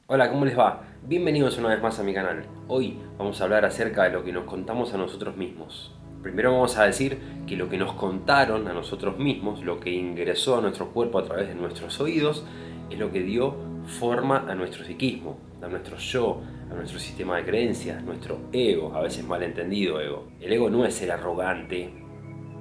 Hola, ¿cómo les va? Bienvenidos una vez más a mi canal. Hoy vamos a hablar acerca de lo que nos contamos a nosotros mismos. Primero vamos a decir que lo que nos contaron a nosotros mismos, lo que ingresó a nuestro cuerpo a través de nuestros oídos, es lo que dio forma a nuestro psiquismo, a nuestro yo, a nuestro sistema de creencias, nuestro ego, a veces malentendido ego. El ego no es ser arrogante,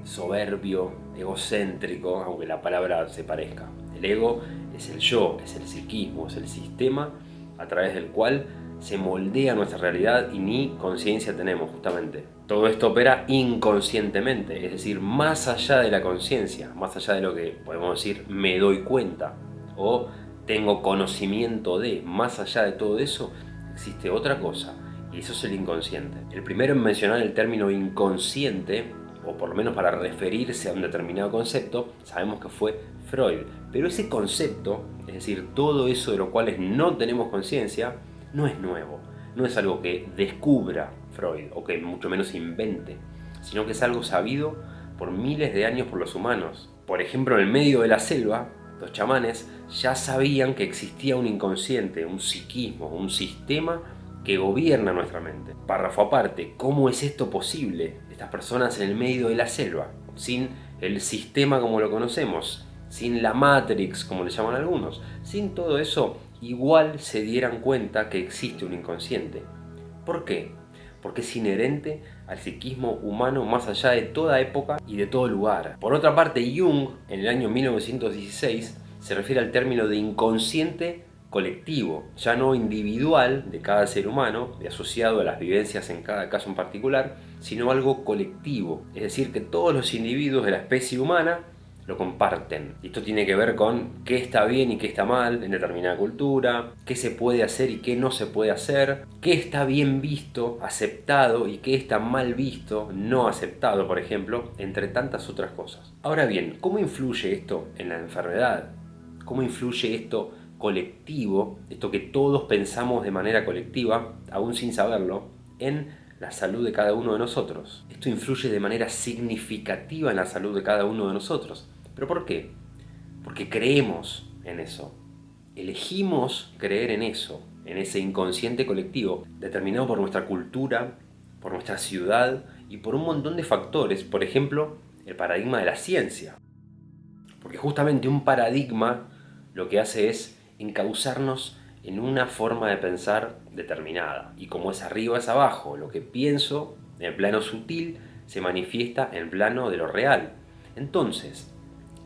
soberbio, egocéntrico, aunque la palabra se parezca. El ego es el yo, es el psiquismo, es el sistema a través del cual se moldea nuestra realidad y ni conciencia tenemos justamente. Todo esto opera inconscientemente, es decir, más allá de la conciencia, más allá de lo que podemos decir me doy cuenta o tengo conocimiento de, más allá de todo eso, existe otra cosa y eso es el inconsciente. El primero en mencionar el término inconsciente, o por lo menos para referirse a un determinado concepto, sabemos que fue Freud. Pero ese concepto, es decir, todo eso de lo cual no tenemos conciencia, no es nuevo. No es algo que descubra Freud o que mucho menos invente, sino que es algo sabido por miles de años por los humanos. Por ejemplo, en el medio de la selva, los chamanes ya sabían que existía un inconsciente, un psiquismo, un sistema que gobierna nuestra mente. Párrafo aparte, ¿cómo es esto posible? Estas personas en el medio de la selva, sin el sistema como lo conocemos, sin la Matrix como le llaman algunos, sin todo eso, igual se dieran cuenta que existe un inconsciente. ¿Por qué? Porque es inherente al psiquismo humano más allá de toda época y de todo lugar. Por otra parte, Jung, en el año 1916, se refiere al término de inconsciente colectivo, ya no individual de cada ser humano, de asociado a las vivencias en cada caso en particular, sino algo colectivo, es decir, que todos los individuos de la especie humana lo comparten. Y esto tiene que ver con qué está bien y qué está mal en determinada cultura, qué se puede hacer y qué no se puede hacer, qué está bien visto, aceptado y qué está mal visto, no aceptado, por ejemplo, entre tantas otras cosas. Ahora bien, ¿cómo influye esto en la enfermedad? ¿Cómo influye esto colectivo, esto que todos pensamos de manera colectiva, aún sin saberlo, en la salud de cada uno de nosotros? Esto influye de manera significativa en la salud de cada uno de nosotros. ¿Pero por qué? Porque creemos en eso. Elegimos creer en eso, en ese inconsciente colectivo, determinado por nuestra cultura, por nuestra ciudad y por un montón de factores. Por ejemplo, el paradigma de la ciencia. Porque justamente un paradigma lo que hace es encauzarnos en una forma de pensar determinada. Y como es arriba es abajo, lo que pienso en el plano sutil se manifiesta en el plano de lo real. Entonces,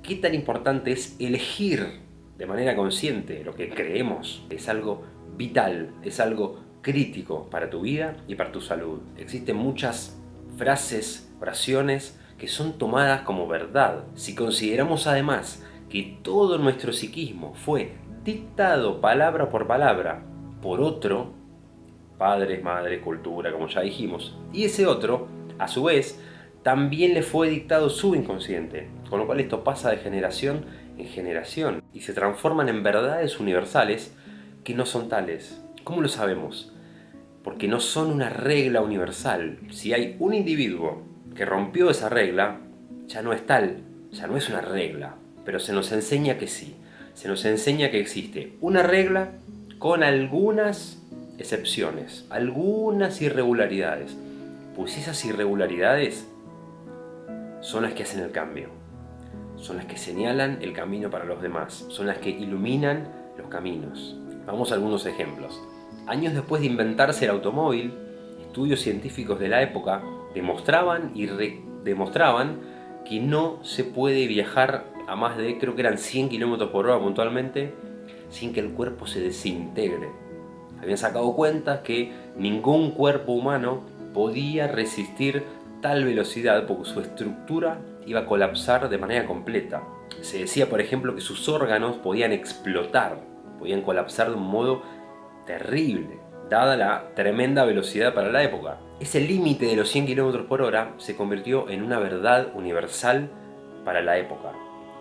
¿qué tan importante es elegir de manera consciente lo que creemos? Es algo vital, es algo crítico para tu vida y para tu salud. Existen muchas frases, oraciones que son tomadas como verdad. Si consideramos además que todo nuestro psiquismo fue dictado palabra por palabra por otro, padres, madre, cultura, como ya dijimos, y ese otro, a su vez, también le fue dictado su inconsciente, con lo cual esto pasa de generación en generación y se transforman en verdades universales que no son tales. ¿Cómo lo sabemos? Porque no son una regla universal. Si hay un individuo que rompió esa regla, ya no es tal, ya no es una regla, pero se nos enseña que sí. Se nos enseña que existe una regla con algunas excepciones, algunas irregularidades. Pues esas irregularidades son las que hacen el cambio, son las que señalan el camino para los demás, son las que iluminan los caminos. Vamos a algunos ejemplos. Años después de inventarse el automóvil, estudios científicos de la época demostraban y demostraban que no se puede viajar a más de, creo que eran 100 km por hora puntualmente, sin que el cuerpo se desintegre. Habían sacado cuentas que ningún cuerpo humano podía resistir tal velocidad porque su estructura iba a colapsar de manera completa. Se decía, por ejemplo, que sus órganos podían explotar, podían colapsar de un modo terrible, dada la tremenda velocidad para la época. Ese límite de los 100 km por hora se convirtió en una verdad universal para la época.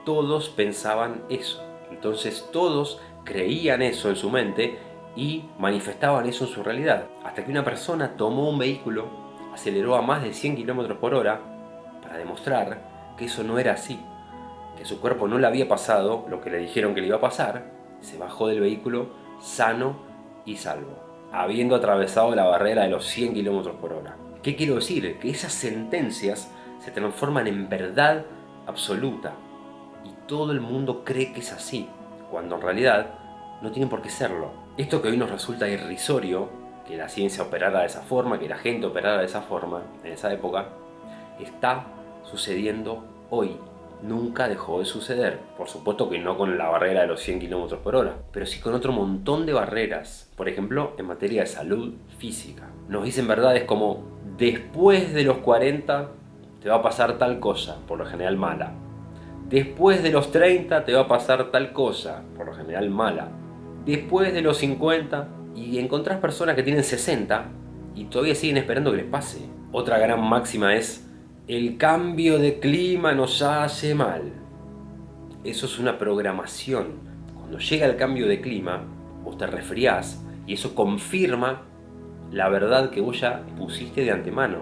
Todos pensaban eso, entonces todos creían eso en su mente y manifestaban eso en su realidad. Hasta que una persona tomó un vehículo, aceleró a más de 100 km por hora para demostrar que eso no era así, que su cuerpo no le había pasado lo que le dijeron que le iba a pasar, se bajó del vehículo sano y salvo, habiendo atravesado la barrera de los 100 km/h. ¿Qué quiero decir? Que esas sentencias se transforman en verdad absoluta y todo el mundo cree que es así, cuando en realidad no tienen por qué serlo. Esto que hoy nos resulta irrisorio, que la ciencia operara de esa forma, que la gente operara de esa forma, en esa época, está sucediendo hoy. Nunca dejó de suceder. Por supuesto que no con la barrera de los 100 km/h, pero sí con otro montón de barreras. Por ejemplo, en materia de salud física. Nos dicen verdades como: después de los 40 te va a pasar tal cosa, por lo general mala. Después de los 30 te va a pasar tal cosa, por lo general mala. Después de los 50, y encontrás personas que tienen 60 y todavía siguen esperando que les pase. Otra gran máxima es: el cambio de clima nos hace mal. Eso es una programación. Cuando llega el cambio de clima, vos te resfriás y eso confirma la verdad que vos ya pusiste de antemano.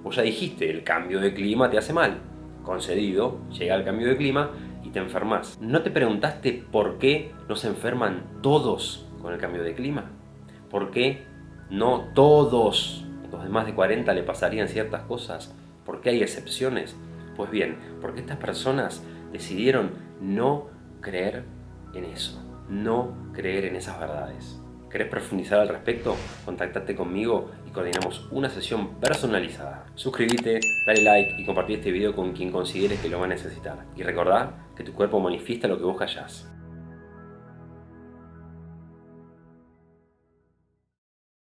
Vos ya dijiste, el cambio de clima te hace mal. Concedido, llega el cambio de clima y te enfermas. ¿No te preguntaste por qué no se enferman todos con el cambio de clima? ¿Por qué no todos los de más de 40 le pasarían ciertas cosas? ¿Por qué hay excepciones? Pues bien, porque estas personas decidieron no creer en eso, no creer en esas verdades. ¿Querés profundizar al respecto? Contactate conmigo y coordinamos una sesión personalizada. Suscríbete, dale like y compartí este video con quien consideres que lo va a necesitar. Y recordá que tu cuerpo manifiesta lo que vos callás.